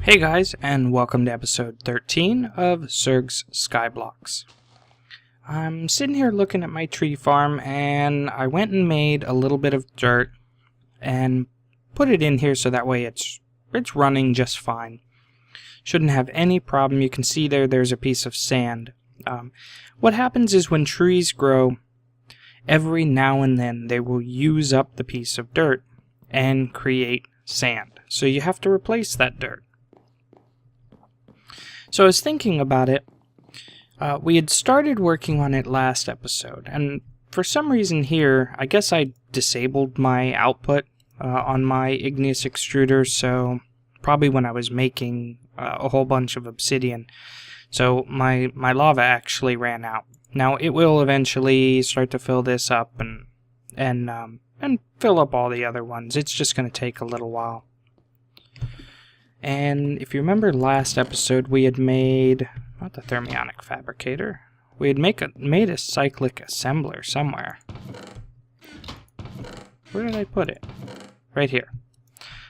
Hey guys, and welcome to episode 13 of Surg's Skyblocks. I'm sitting here looking at my tree farm, and I went and made a little bit of dirt and put it in here so that way it's running just fine. Shouldn't have any problem. You can see there's a piece of sand. What happens is when trees grow, every now and then they will use up the piece of dirt and create sand. So you have to replace that dirt. So I was thinking about it. We had started working on it last episode, and for some reason here, I guess I disabled my output on my igneous extruder, so probably when I was making a whole bunch of obsidian. So my lava actually ran out. Now it will eventually start to fill this up and fill up all the other ones. It's just going to take a little while. And if you remember last episode, we had made, not the thermionic fabricator, we had made a cyclic assembler somewhere. Where did I put it? Right here.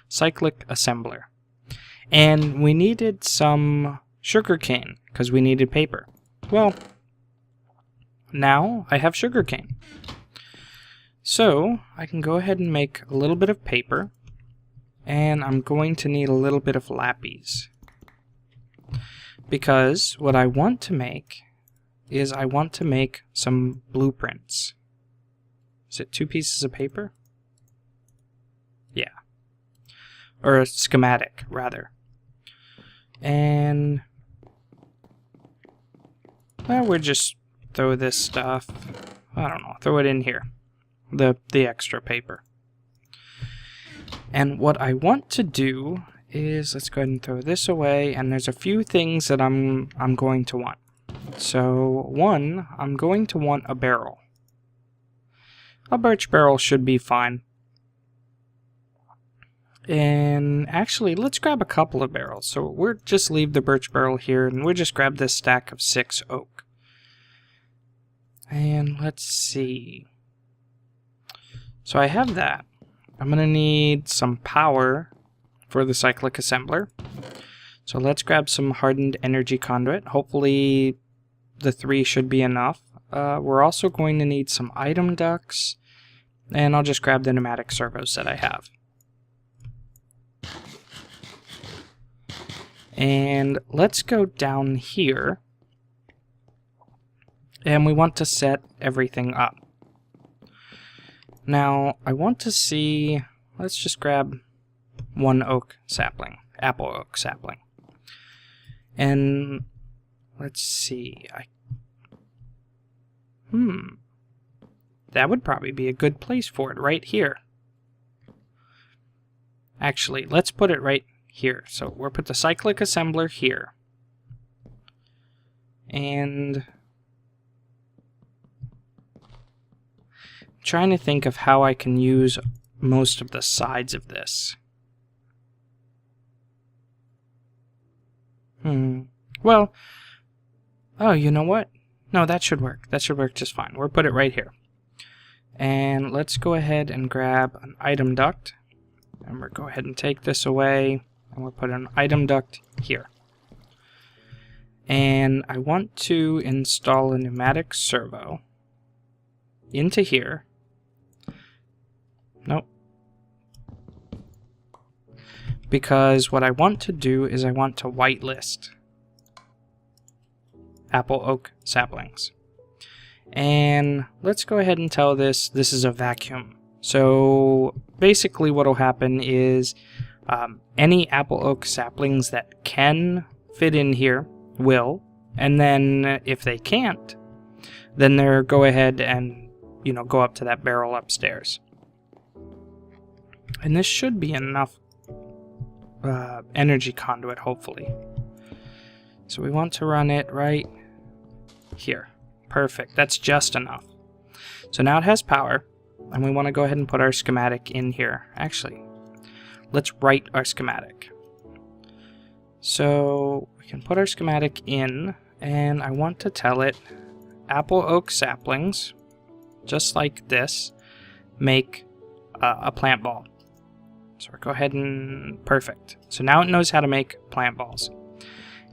Cyclic assembler. And we needed some sugarcane, because we needed paper. Well, now I have sugarcane. So, I can go ahead and make a little bit of paper. And I'm going to need a little bit of lapis. Because what I want to make is I want to make some blueprints. Is it 2 pieces of paper? Yeah. Or a schematic, rather. And well, we'll just throw this stuff, I don't know, throw it in here. The extra paper. And what I want to do is, let's go ahead and throw this away, and there's a few things that I'm going to want. So, one, I'm going to want a barrel. A birch barrel should be fine. And actually, let's grab a couple of barrels. So we'll just leave the birch barrel here, and we'll just grab this stack of 6 oak. And let's see. So I have that. I'm going to need some power for the cyclic assembler. So let's grab some hardened energy conduit. Hopefully the 3 should be enough. We're also going to need some item ducts. And I'll just grab the pneumatic servos that I have. And let's go down here. And we want to set everything up. Now, I want to see, let's just grab 1 oak sapling, apple oak sapling. And let's see, that would probably be a good place for it, right here. Actually, let's put it right here. So we'll put the cyclic assembler here. And trying to think of how I can use most of the sides of this. Well, oh, you know what? No, that should work. That should work just fine. We'll put it right here. And let's go ahead and grab an item duct. And we'll go ahead and take this away. And we'll put an item duct here. And I want to install a pneumatic servo into here. Nope. Because what I want to do is I want to whitelist apple oak saplings. And let's go ahead and tell this is a vacuum. So basically what will happen is any apple oak saplings that can fit in here will. And then if they can't, then they'll go ahead and go up to that barrel upstairs. And this should be enough energy conduit, hopefully. So we want to run it right here. Perfect. That's just enough. So now it has power, and we want to go ahead and put our schematic in here. Actually, let's write our schematic. So we can put our schematic in, and I want to tell it apple oak saplings, just like this, make a plant ball. So we'll go ahead and... perfect. So now it knows how to make plant balls.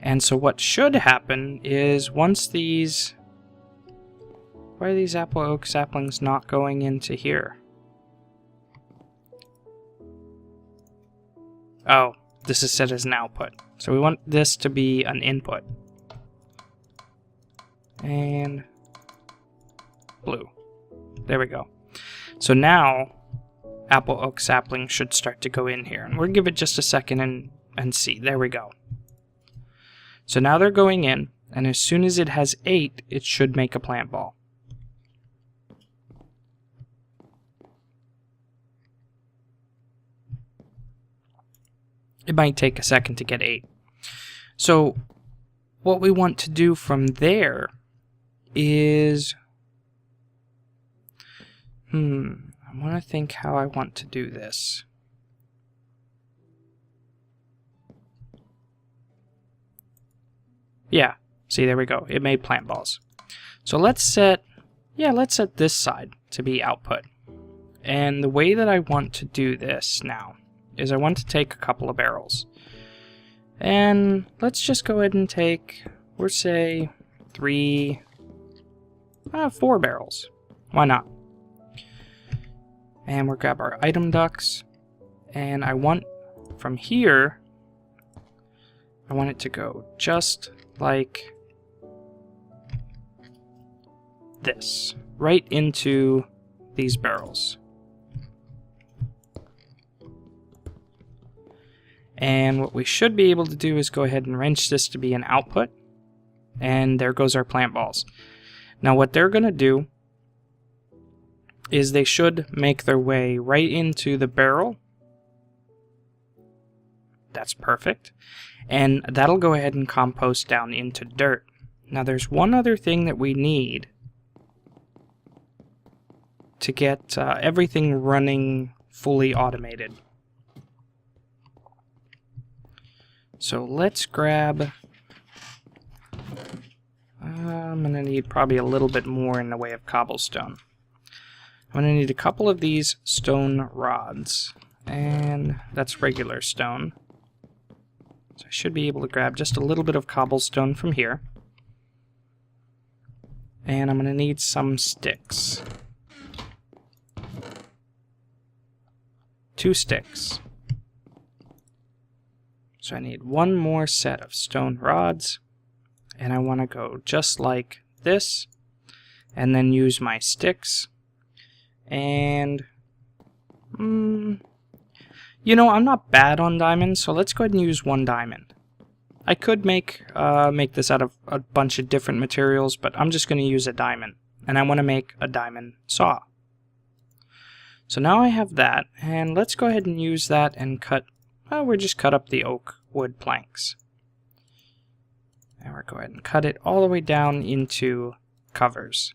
And so what should happen is once these... why are these apple oak saplings not going into here? Oh, this is set as an output. So we want this to be an input. And blue. There we go. So now apple oak sapling should start to go in here. And we'll give it just a second and see. There we go. So now they're going in, and as soon as it has 8, it should make a plant ball. It might take a second to get 8. So what we want to do from there is... I want to think how I want to do this. Yeah, see, there we go. It made plant balls. So let's set this side to be output. And the way that I want to do this now is I want to take a couple of barrels. And let's just go ahead and take, we'll say, 4 barrels. Why not? And we'll grab our item ducts. And I want, from here, I want it to go just like this. Right into these barrels. And what we should be able to do is go ahead and wrench this to be an output. And there goes our plant balls. Now what they're going to do is they should make their way right into the barrel. That's perfect. And that'll go ahead and compost down into dirt. Now there's one other thing that we need to get everything running fully automated. So let's grab... I'm going to need probably a little bit more in the way of cobblestone. I'm going to need a couple of these stone rods. And that's regular stone. So I should be able to grab just a little bit of cobblestone from here. And I'm going to need some sticks. 2 sticks. So I need one more set of stone rods. And I want to go just like this. And then use my sticks. And... you know, I'm not bad on diamonds, so let's go ahead and use 1 diamond. I could make this out of a bunch of different materials, but I'm just going to use a diamond. And I want to make a diamond saw. So now I have that, and let's go ahead and use that and cut... we'll just cut up the oak wood planks. And we'll go ahead and cut it all the way down into covers.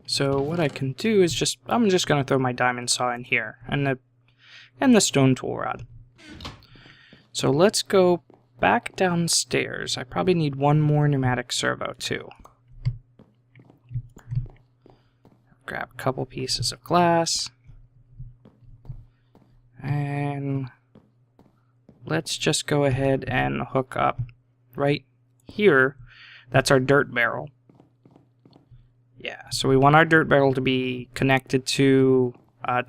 So what I can do is just, I'm just going to throw my diamond saw in here, and the stone tool rod. So let's go back downstairs. I probably need 1 more pneumatic servo too. Grab a couple pieces of glass. And let's just go ahead and hook up right here. That's our dirt barrel. Yeah, so we want our dirt barrel to be connected to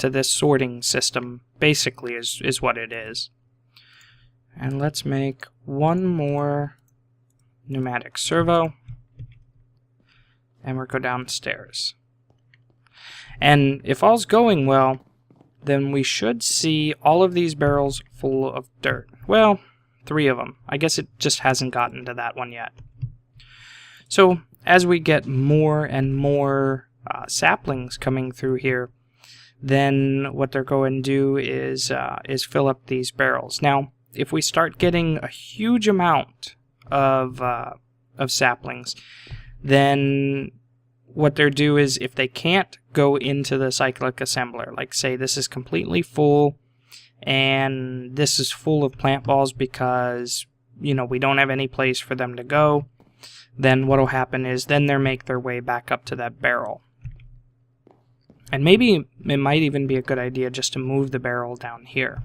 this sorting system, basically is what it is. And let's make 1 more pneumatic servo. And we'll go downstairs. And if all's going well, then we should see all of these barrels full of dirt. Well, 3 of them. I guess it just hasn't gotten to that one yet. So as we get more and more saplings coming through here, then what they're going to do is fill up these barrels. Now, if we start getting a huge amount of saplings, then what they'll do is, if they can't go into the cyclic assembler, like say this is completely full and this is full of plant balls because, you know, we don't have any place for them to go, then what will happen is then they'll make their way back up to that barrel. And maybe it might even be a good idea just to move the barrel down here.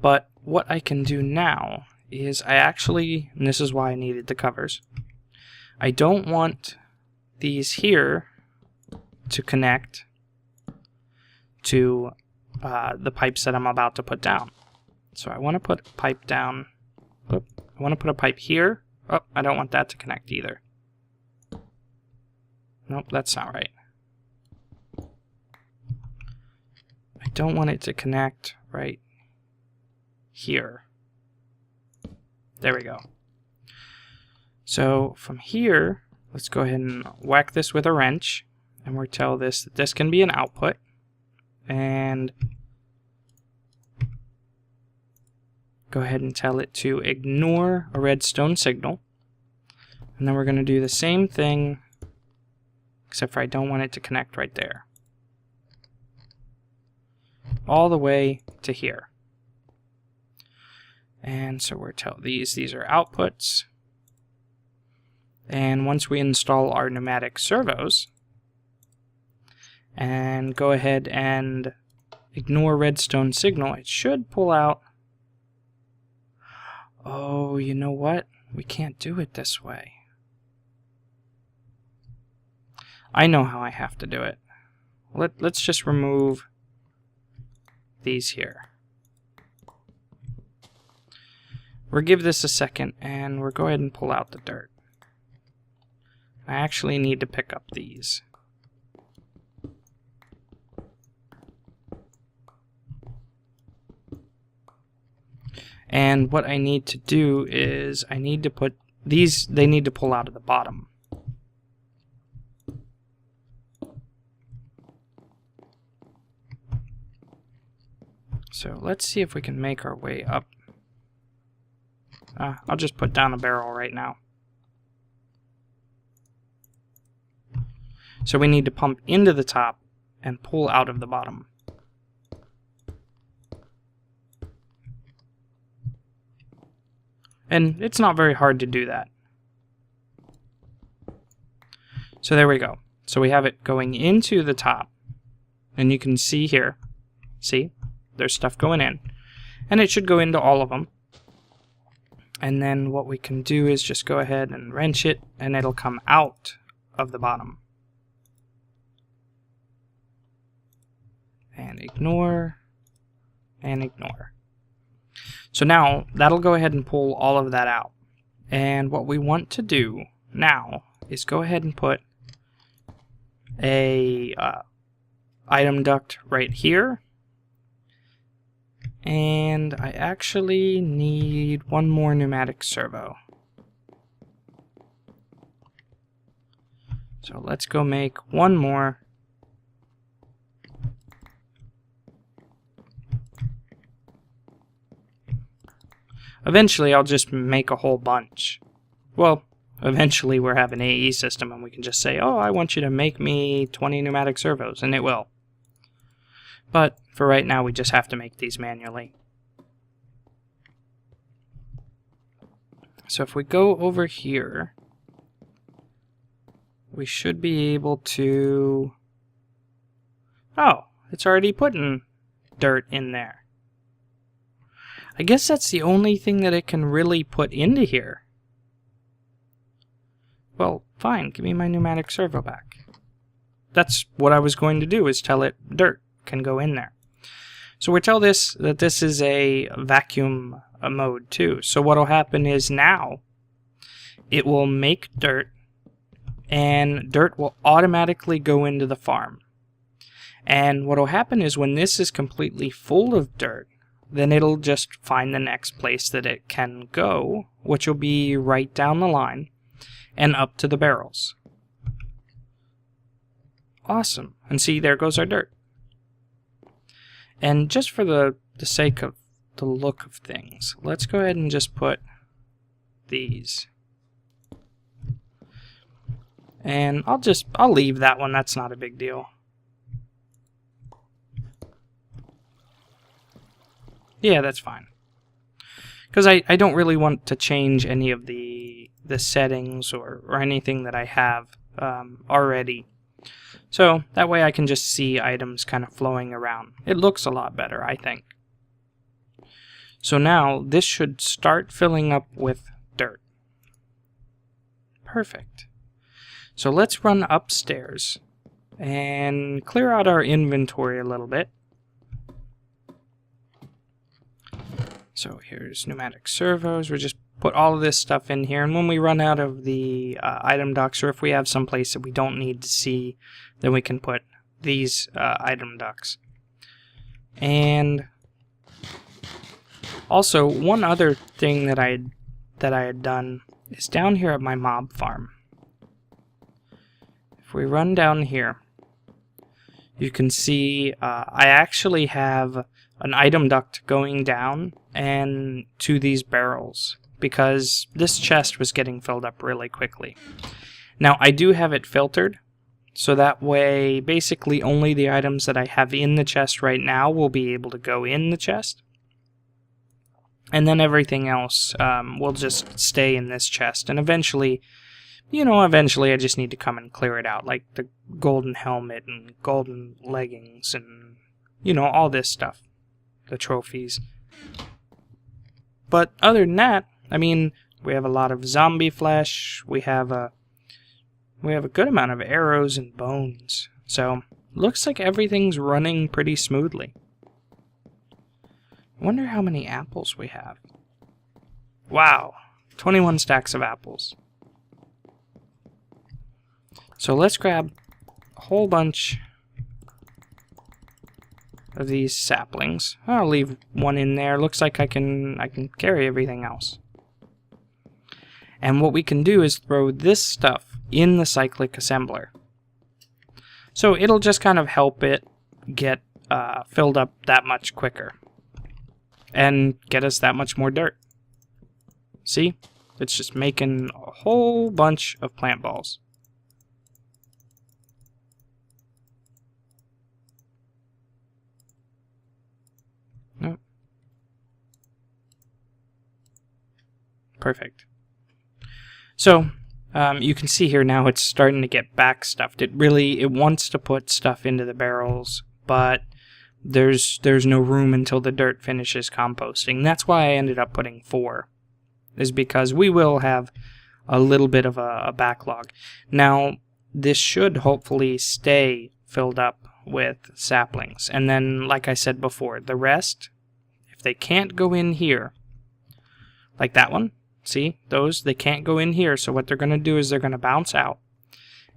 But what I can do now is I actually, and this is why I needed the covers, I don't want these here to connect to the pipes that I'm about to put down. So I want to put a pipe down. I want to put a pipe here. Oh, I don't want that to connect either. Nope, that's not right. I don't want it to connect right here. There we go. So from here, let's go ahead and whack this with a wrench, and we'll tell this that this can be an output, and go ahead and tell it to ignore a redstone signal. And then we're going to do the same thing, except for I don't want it to connect right there. All the way to here. And so we're telling these are outputs. And once we install our pneumatic servos, and go ahead and ignore redstone signal, it should pull out. Oh, you know what? We can't do it this way. I know how I have to do it. Let's just remove these here. We'll give this a second, and we'll go ahead and pull out the dirt. I actually need to pick up these. And what I need to do is I need to put these, they need to pull out of the bottom. So let's see if we can make our way up. I'll just put down a barrel right now. So we need to pump into the top and pull out of the bottom. And it's not very hard to do that. So there we go. So we have it going into the top. And you can see here, see, there's stuff going in. And it should go into all of them. And then what we can do is just go ahead and wrench it, and it'll come out of the bottom. And ignore, and ignore. So now, that'll go ahead and pull all of that out. And what we want to do now is go ahead and put a item duct right here. And I actually need one more pneumatic servo. So let's go make one more. Eventually I'll just make a whole bunch. Well, eventually we'll have an AE system and we can just say, oh, I want you to make me 20 pneumatic servos, and it will. But for right now, we just have to make these manually. So if we go over here, we should be able to... Oh, it's already putting dirt in there. I guess that's the only thing that it can really put into here. Well, fine, give me my pneumatic servo back. That's what I was going to do, is tell it dirt can go in there. So we tell this that this is a vacuum mode too. So what will happen is now it will make dirt, and dirt will automatically go into the farm. And what will happen is when this is completely full of dirt, then it'll just find the next place that it can go, which will be right down the line and up to the barrels. Awesome. And see, there goes our dirt. And just for the sake of the look of things, let's go ahead and just put these. And I'll leave that one, that's not a big deal. Yeah, that's fine. Because I don't really want to change any of the settings or anything that I have already. So that way I can just see items kind of flowing around. It looks a lot better, I think. So now this should start filling up with dirt. Perfect. So let's run upstairs and clear out our inventory a little bit. So here's pneumatic servos. We'll just put all of this stuff in here, and when we run out of the item ducts, or if we have some place that we don't need to see, then we can put these item ducts. And also, one other thing that I had done is down here at my mob farm. If we run down here, you can see I actually have an item duct going down and to these barrels, because this chest was getting filled up really quickly. Now I do have it filtered, so that way basically only the items that I have in the chest right now will be able to go in the chest, and then everything else will just stay in this chest. And eventually, eventually I just need to come and clear it out, like the golden helmet and golden leggings and all this stuff, the trophies. But other than that, I mean, we have a lot of zombie flesh. We have a good amount of arrows and bones. So looks like everything's running pretty smoothly. I wonder how many apples we have. Wow, 21 stacks of apples. So let's grab a whole bunch of these saplings. I'll leave one in there. Looks like I can carry everything else. And what we can do is throw this stuff in the cyclic assembler. So it'll just kind of help it get filled up that much quicker and get us that much more dirt. See? It's just making a whole bunch of plant balls. Nope. Perfect. So, you can see here now it's starting to get backstuffed. It wants to put stuff into the barrels, but there's no room until the dirt finishes composting. That's why I ended up putting 4, is because we will have a little bit of a backlog. Now, this should hopefully stay filled up with saplings. And then, like I said before, the rest, if they can't go in here, like that one, see, those, they can't go in here, so what they're going to do is they're going to bounce out,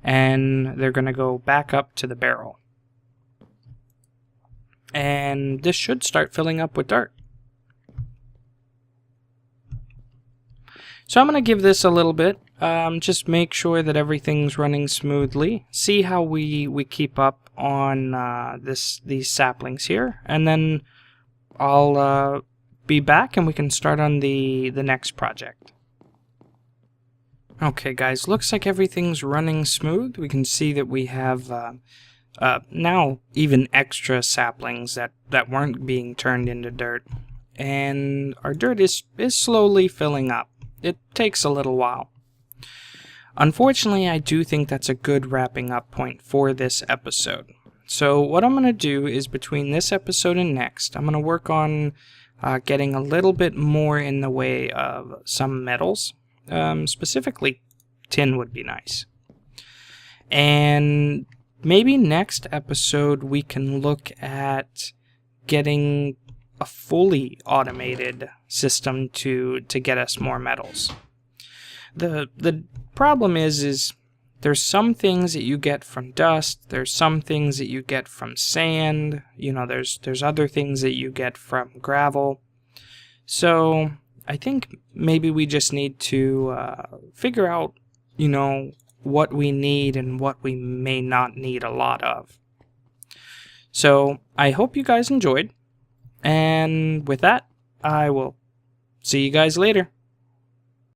and they're going to go back up to the barrel. And this should start filling up with dirt. So I'm going to give this a little bit, just make sure that everything's running smoothly, see how we keep up on these saplings here, and then I'll be back and we can start on the next project. Okay guys, looks like everything's running smooth. We can see that we have now even extra saplings that weren't being turned into dirt, and our dirt is slowly filling up. It takes a little while. Unfortunately, I do think that's a good wrapping up point for this episode. So what I'm going to do is, between this episode and next, I'm going to work on getting a little bit more in the way of some metals. Specifically, tin would be nice. And maybe next episode we can look at getting a fully automated system to get us more metals. The problem is there's some things that you get from dust, there's some things that you get from sand, there's other things that you get from gravel. So I think maybe we just need to figure out, what we need and what we may not need a lot of. So I hope you guys enjoyed, and with that, I will see you guys later.